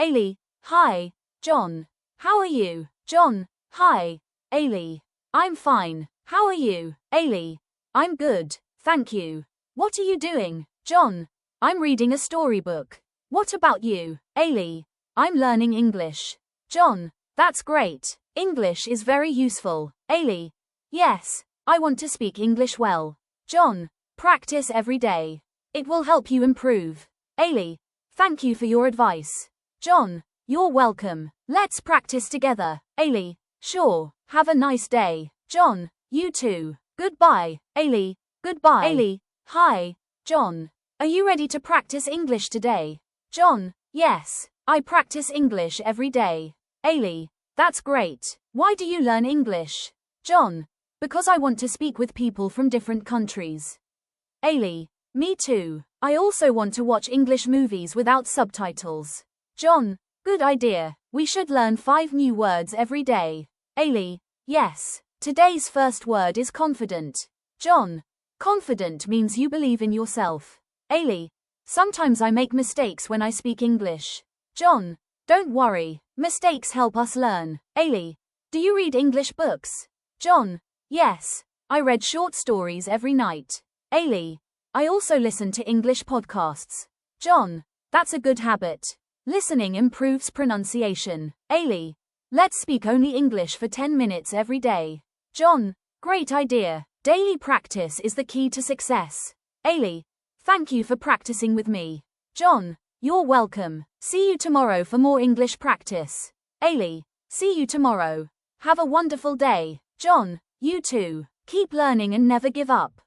Aylee, hi. John, how are you? John, hi. Aylee, I'm fine. How are you? Aylee, I'm good, thank you. What are you doing? John, I'm reading a storybook. What about you? Aylee, I'm learning English. John, that's great. English is very useful. Aylee, yes, I want to speak English well. John, practice every day. It will help you improve. Aylee, thank you for your advice. John, you're welcome. Let's practice together. Aylee, sure. Have a nice day. John, you too. Goodbye. Aylee, goodbye. Aylee, hi. John, are you ready to practice English today? John, yes, I practice English every day. Aylee, that's great. Why do you learn English? John, because I want to speak with people from different countries. Aylee, me too. I also want to watch English movies without subtitles. John, good idea. We should learn 5 new words every day. Aylee, yes. Today's first word is confident. John, confident means you believe in yourself. Aylee, sometimes I make mistakes when I speak English. John, don't worry. Mistakes help us learn. Aylee, do you read English books? John, yes. I read short stories every night. Aylee, I also listen to English podcasts. John, that's a good habit. Listening improves pronunciation. Aylee, let's speak only English for 10 minutes every day. John, great idea. Daily practice is the key to success. Aylee, thank you for practicing with me. John, you're welcome. See you tomorrow for more English practice. Aylee, see you tomorrow. Have a wonderful day. John, you too. Keep learning and never give up.